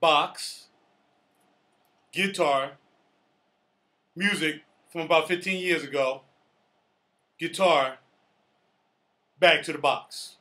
box, guitar, music from about 15 years ago, guitar, back to the box.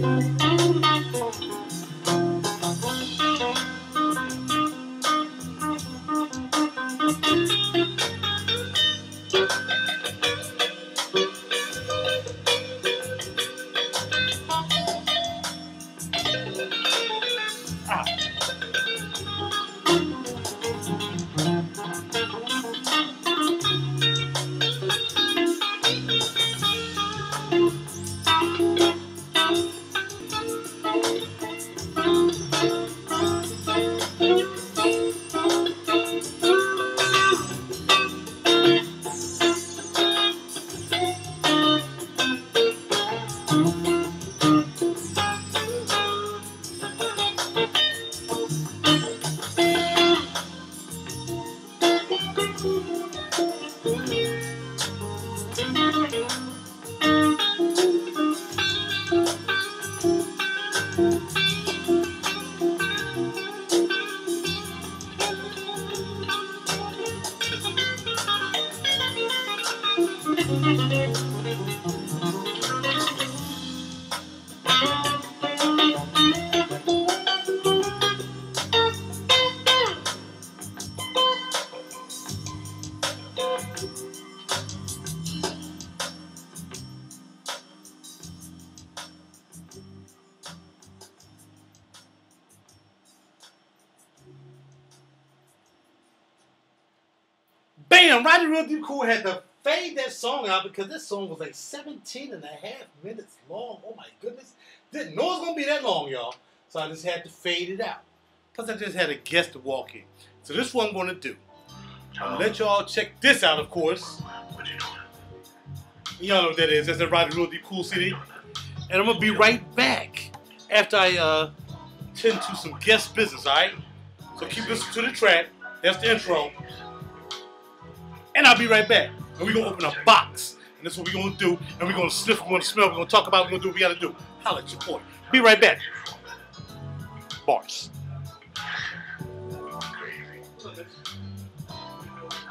Bam! RaJuR Deep Cool had to fade that song out because this song was like 17 and a half minutes long. Oh my goodness. Didn't know it was going to be that long, y'all. So I just had to fade it out. Plus I just had a guest to walk in. So this is what I'm going to do. I'm going to let y'all check this out, of course. What you doing? Y'all know what that is. That's that RaJuR Deep Cool CD. And I'm going to be right back after I tend to some guest business, alright? So keep listening to the track. That's the intro. And I'll be right back. And we're going to open a box. And that's what we're going to do. And we're going to sniff, we're going to smell, we're going to talk about, we're going to do what we got to do. Holla at your boy. Be right back. Bars. Crazy. Alright. I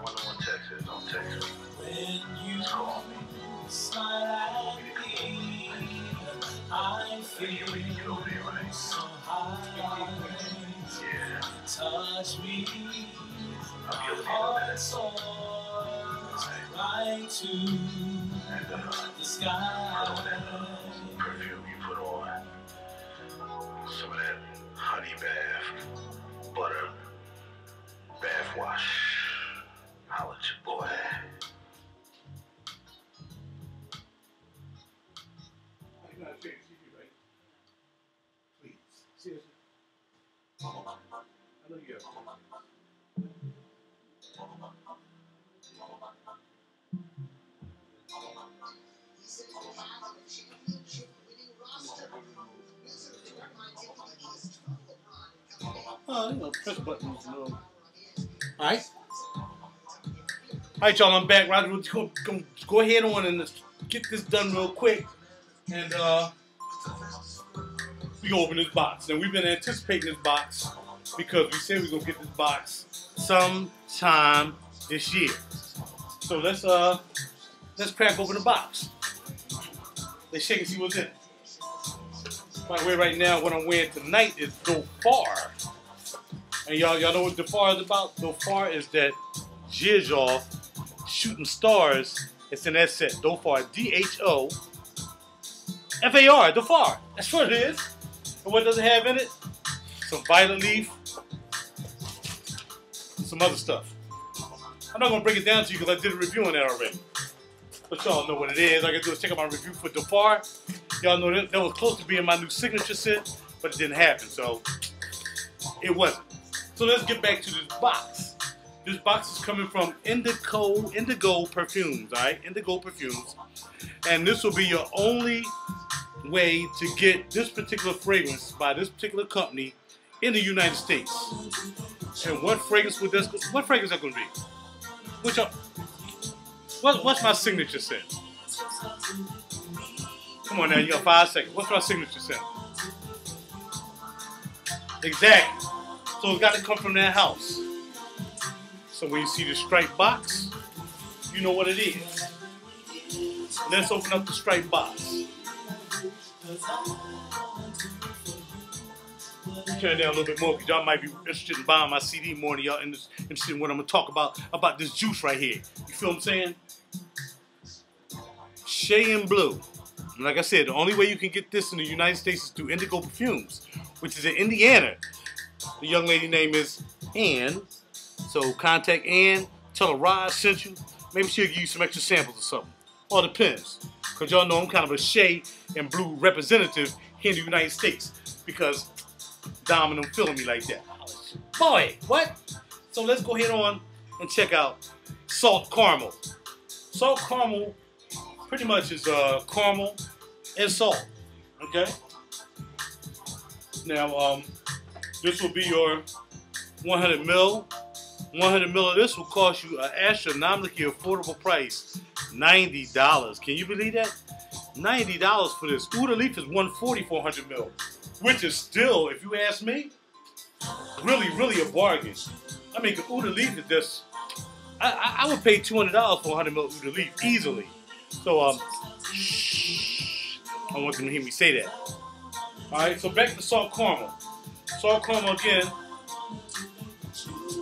wonder what text is. Don't text me. When you Call me. smile at me, I feel so high. Yeah. Touch me, my I'll give heart soars right to the sky. Perfume you put on. Some of that honey bath, butter, bath wash. Holla at your boy. Please. Seriously. I know you have. Oh, you know, press buttons. No. Alright. Alright, y'all, I'm back. RaJuR, go ahead on and let's get this done real quick. And, we gonna open this box. And we've been anticipating this box because we said we're gonna get this box sometime this year. So let's crack open the box. Let's shake and see what's in it. By the way, right now, what I'm wearing tonight is Dhofar. And y'all know what Dhofar is about? Dhofar is that jizz off shooting stars. It's in that set. Dhofar, D-H-O-F-A-R, Dhofar. That's what it is. And what does it have in it? Some violet leaf, and some other stuff. I'm not going to break it down to you because I did a review on that already. But y'all know what it is. All I got to do is check out my review for Dhofar. Y'all know that was close to being my new signature scent, but it didn't happen, so it wasn't. So let's get back to this box. This box is coming from Indigo Perfumes, alright? Indigo Perfumes. And this will be your only way to get this particular fragrance by this particular company in the United States. And what fragrance would this? What fragrance is that going to be? What's my signature scent? Come on now, you got 5 seconds. What's my signature scent? Exactly. So it's got to come from that house. So when you see the striped box, you know what it is. Let's open up the striped box. Turn it down a little bit more because y'all might be interested in buying my CD more than y'all interested in what I'm going to talk about this juice right here. You feel what I'm saying? Shay and Blue. And like I said, the only way you can get this in the United States is through Indigo Perfumes, which is in Indiana. The young lady name is Ann. So contact Ann, tell her Raj sent you. Maybe she'll give you some extra samples or something. All depends. Because y'all know I'm kind of a Shay and Blue representative here in the United States. Because Dom and them feeling me like that. Boy, what? So let's go ahead on and check out Salt Caramel. Salt Caramel pretty much is caramel and salt. Okay? Now, this will be your 100 mil. 100 mil of this will cost you an astronomically affordable price, $90. Can you believe that? $90 for this. Oud Alif is $140 for 100 mil, which is still, if you ask me, really a bargain. I mean, Oud Alif is just, I would pay $200 for 100 mil Oud Alif easily. So, I want them to hear me say that. Alright, so back to Salt Caramel. Salt Caramel again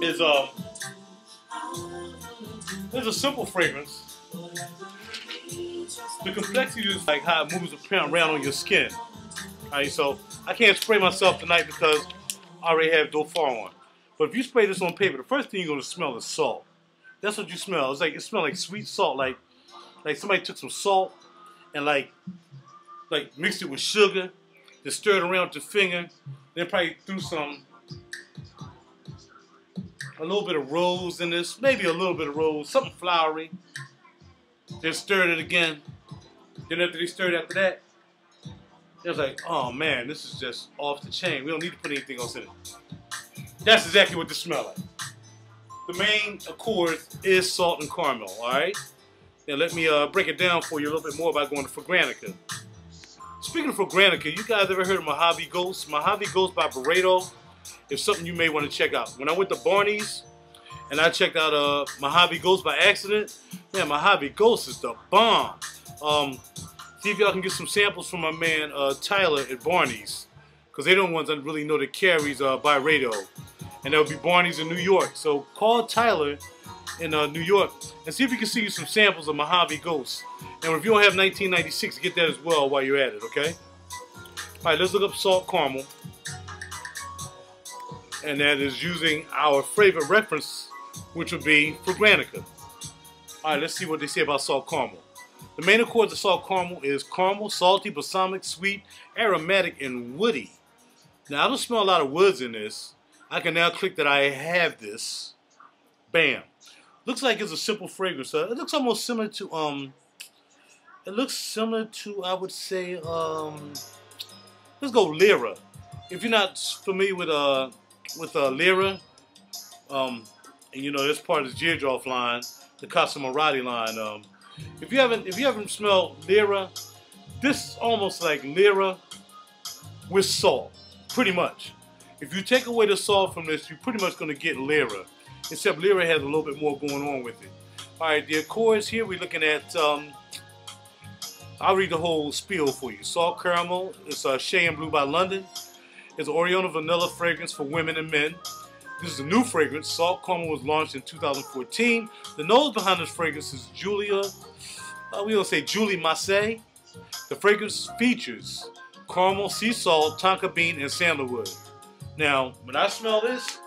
is a simple fragrance. The complexity is like how it moves around on your skin. Alright, so I can't spray myself tonight because I already have Dofar on. But if you spray this on paper, the first thing you're gonna smell is salt. That's what you smell. It's like it smells like sweet salt, like somebody took some salt and like mixed it with sugar, then stirred around with your finger, then probably threw a little bit of rose in this, maybe a little bit of rose, something flowery. Then stirred it again. Then after they stirred after that, it was like, oh man, this is just off the chain. We don't need to put anything else in it. That's exactly what this smells like. The main accord is salt and caramel, all right? Now let me break it down for you a little bit more by going to Fragrantica. Speaking of Fragrantica, you guys ever heard of Mojave Ghost? Mojave Ghost by Barreto is something you may want to check out. When I went to Barney's and I checked out Mojave Ghost by accident, man, Mojave Ghost is the bomb. See if y'all can get some samples from my man Tyler at Barney's, because they're the ones that really know the carries by Barreto. And that would be Barney's in New York. So call Tyler in New York and see if he can see you some samples of Mojave Ghost. And if you don't have 1996, get that as well while you're at it, okay? Alright, let's look up Salt Caramel. And that is using our favorite reference, which would be Fragrantica. Alright, let's see what they say about Salt Caramel. The main accords of Salt Caramel is caramel, salty, balsamic, sweet, aromatic, and woody. Now, I don't smell a lot of woods in this. I can now click that I have this. Bam. Looks like it's a simple fragrance. It looks almost similar to, I would say, let's go Lyra. If you're not familiar with Lyra, and you know that's part of the Teardrop line, the Casa Morati line. If you haven't smelled Lyra, this is almost like Lyra with salt, pretty much. If you take away the salt from this, you're pretty much going to get Lyra, except Lyra has a little bit more going on with it. All right, the accords here we're looking at. I'll read the whole spiel for you. Salt Caramel, it's Shay and Blue by London. It's an Oriental vanilla fragrance for women and men. This is a new fragrance. Salt Caramel was launched in 2014. The nose behind this fragrance is Julie Massey. The fragrance features caramel, sea salt, Tonka Bean, and Sandalwood. Now, when I smell this,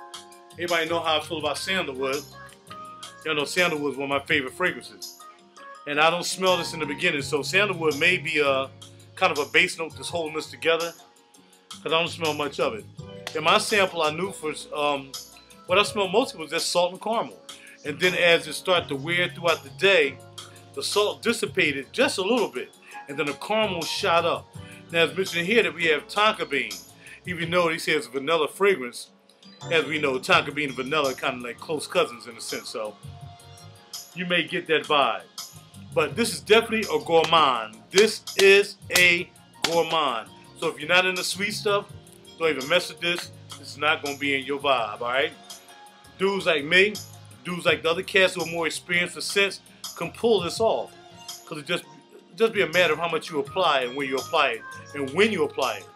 everybody know how I feel about Sandalwood. You know, Sandalwood is one of my favorite fragrances. And I don't smell this in the beginning, so Sandalwood may be kind of a base note that's holding this together, because I don't smell much of it. In my sample, I knew for what I smelled mostly was just salt and caramel. And then as it started to wear throughout the day, the salt dissipated just a little bit, and then the caramel shot up. Now, it's mentioned here that we have Tonka Bean. Even though they say it's a vanilla fragrance, as we know, Tonka Bean and vanilla are kind of like close cousins in a sense, so you may get that vibe. But this is definitely a gourmand. This is a gourmand. So if you're not into sweet stuff, don't even mess with this. This is not going to be in your vibe, alright? Dudes like me, dudes like the other cats who are more experienced with scents, can pull this off. Because just be a matter of how much you apply and where you apply it and when you apply it.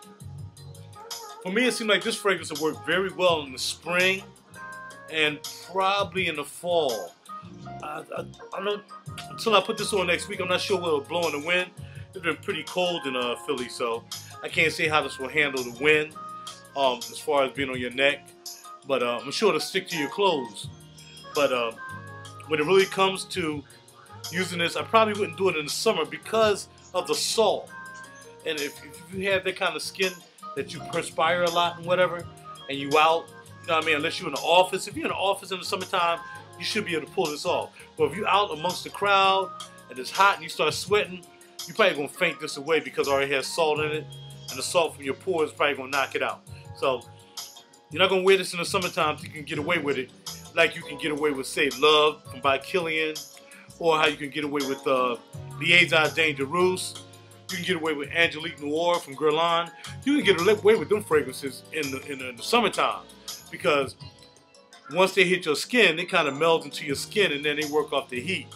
For me, it seems like this fragrance will work very well in the spring and probably in the fall. I don't know, until I put this on next week, I'm not sure what it'll blow in the wind. It's been pretty cold in Philly, so I can't say how this will handle the wind as far as being on your neck. But I'm sure it'll stick to your clothes. But when it really comes to using this, I probably wouldn't do it in the summer because of the salt. And if you have that kind of skin that you perspire a lot and whatever, and you out, you know what I mean, unless you're in the office. If you're in the office in the summertime, you should be able to pull this off. But if you're out amongst the crowd and it's hot and you start sweating, you're probably going to faint this away because it already has salt in it, and the salt from your pores is probably going to knock it out. So you're not going to wear this in the summertime so you can get away with it, like you can get away with, say, Love from by Killian, or how you can get away with Liaison Dangerous. You can get away with Angelique Noir from Guerlain. You can get away with them fragrances in the summertime because once they hit your skin, they kind of meld into your skin and then they work off the heat.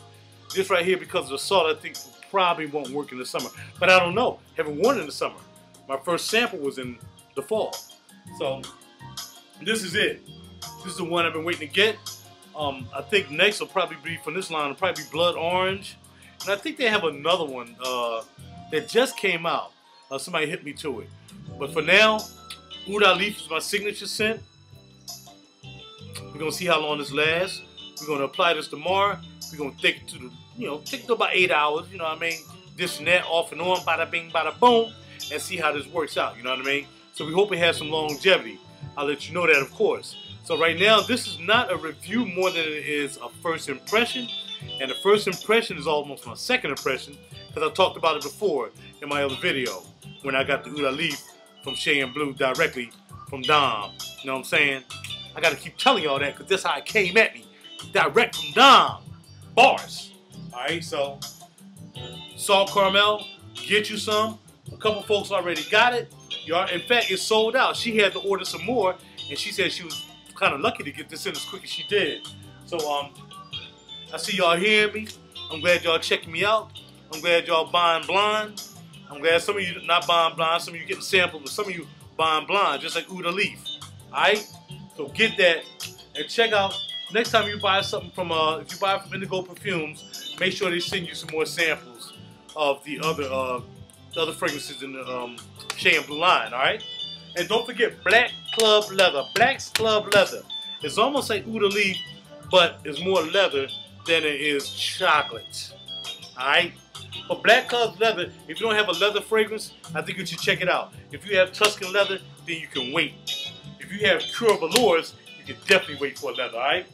This right here, because of the salt, I think probably won't work in the summer. But I don't know. Haven't worn it in the summer. My first sample was in the fall. So this is it. This is the one I've been waiting to get. I think next will probably be from this line. It'll probably be Blood Orange. And I think they have another one that just came out. Somebody hit me to it. But for now, Oud Alif is my signature scent. We're going to see how long this lasts. We're going to apply this tomorrow. We're going to take it to the, take it to about 8 hours, you know what I mean? This and that, off and on, bada bing, bada boom, and see how this works out, you know what I mean? So we hope it has some longevity. I'll let you know that, of course. So right now, this is not a review more than it is a first impression. And the first impression is almost my second impression because I talked about it before in my other video when I got the Oud Alif from Shay and Blue directly from Dom. You know what I'm saying? I got to keep telling y'all that because that's how it came at me. Direct from Dom. Bars. Alright, so salt caramel, get you some. A couple folks already got it. In fact, it's sold out. She had to order some more, and she said she was kind of lucky to get this in as quick as she did. So, I see y'all hearing me. I'm glad y'all checking me out. I'm glad y'all buying blind. I'm glad some of you not buying blind. Some of you getting samples, but some of you buying blind, just like Oud Alif. Alright? So get that and check out. Next time you buy something from, if you buy it from Indigo Perfumes, make sure they send you some more samples of the other fragrances in the Shay and Blue line, all right? And don't forget Black Club Leather. Black's Club Leather. It's almost like Oud Alif, but it's more leather than it is chocolate, all right? But Black Club Leather, if you don't have a leather fragrance, I think you should check it out. If you have Tuscan leather, then you can wait. If you have Pure Velours, you can definitely wait for a leather, all right?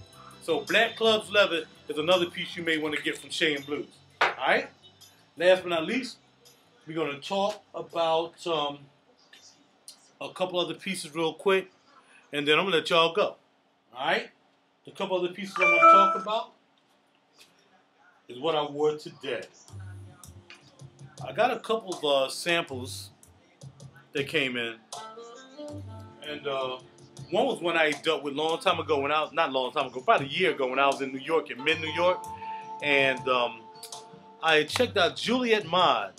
So Black Club's leather is another piece you may want to get from Shay and Blues. All right? Last but not least, we're going to talk about a couple other pieces real quick, and then I'm going to let y'all go. All right? The couple other pieces I want to talk about is what I wore today. I got a couple of samples that came in, and one was one I dealt with a long time ago when I was, not long time ago, about a year ago when I was in New York, in mid-New York. And I checked out Juliet Maud.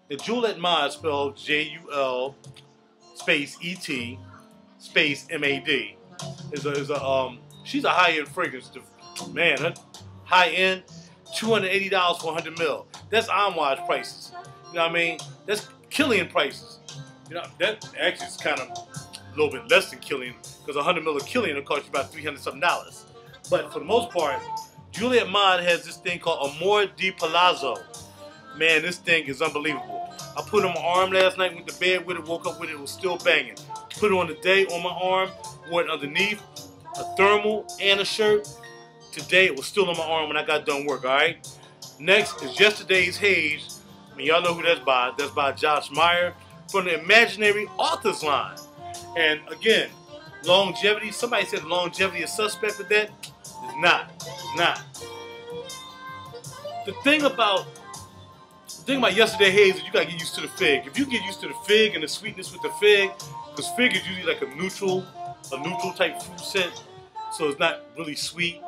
The Juliet Maud spelled J-U-L space E-T space M-A-D. She's a high-end fragrance. Man, high-end, $280 for 100 ml. That's Amouage prices. You know what I mean? That's Killian prices. You know, that actually is kind of a little bit less than Killian, because 100 ml of Killian will cost you about $300-something. But for the most part, Juliet Maud has this thing called Amor di Palazzo. Man, this thing is unbelievable. I put it on my arm last night, went to bed with it, woke up with it, it was still banging. Put it on today on my arm, wore it underneath, a thermal and a shirt. Today it was still on my arm when I got done work, alright? Next is Yesterday's Haze. I mean, y'all know who that's by. That's by Josh Meyer from the Imaginary Authors line. And again, longevity. Somebody said longevity is suspect with that. It's not. It's not. The thing about Yesterday's Haze is you gotta get used to the fig. If you get used to the fig and the sweetness with the fig, because fig is usually like a neutral type fruit scent, so it's not really sweet.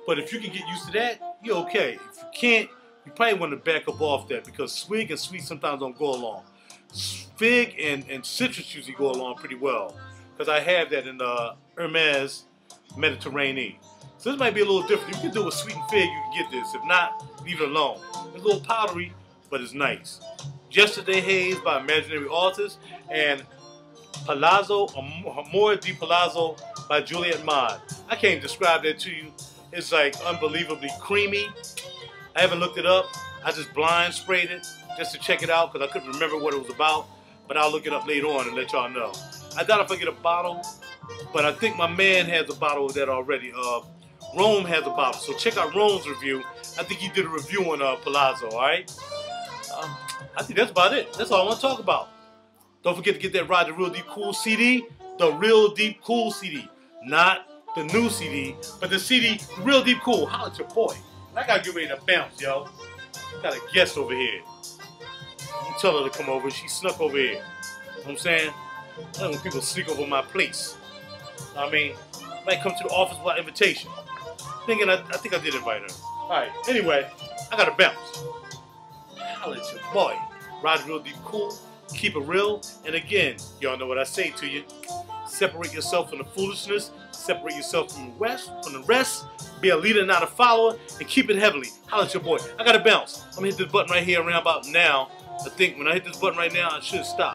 But if you can get used to that, you're okay. If you can't, you probably want to back up off that because swig and sweet sometimes don't go along. Fig and citrus usually go along pretty well because I have that in the Hermes Mediterranean. So this might be a little different. You can do a sweet and fig, you can get this. If not, leave it alone. It's a little powdery, but it's nice. Yesterday Haze by Imaginary Artists and Palazzo, Amor di Palazzo by Juliet Mod. I can't describe that to you. It's like unbelievably creamy. I haven't looked it up. I just blind sprayed it just to check it out because I couldn't remember what it was about. But I'll look it up later on and let y'all know. I doubt if I get a bottle, but I think my man has a bottle of that already. Rome has a bottle, so check out Rome's review. I think he did a review on Palazzo, all right? I think that's about it. That's all I want to talk about. Don't forget to get that Ride the Real Deep Cool CD, the Real Deep Cool CD. Not the new CD, but the CD, Real Deep Cool. Holla at your boy. I gotta get ready to bounce, yo. Got a guest over here. You tell her to come over. She snuck over here. You know what I'm saying? I don't want people sneak over my place. I mean, might come to the office without invitation. Thinking I think I did invite her. Alright, anyway, I gotta bounce. Holla at your boy. Ride Real Deep Cool. Keep it real. And again, y'all know what I say to you. Separate yourself from the foolishness. Separate yourself from the rest. Be a leader, not a follower. And keep it heavily. Holla at your boy. I gotta bounce. I'm gonna hit this button right here around about now. I think when I hit this button right now, I should stop.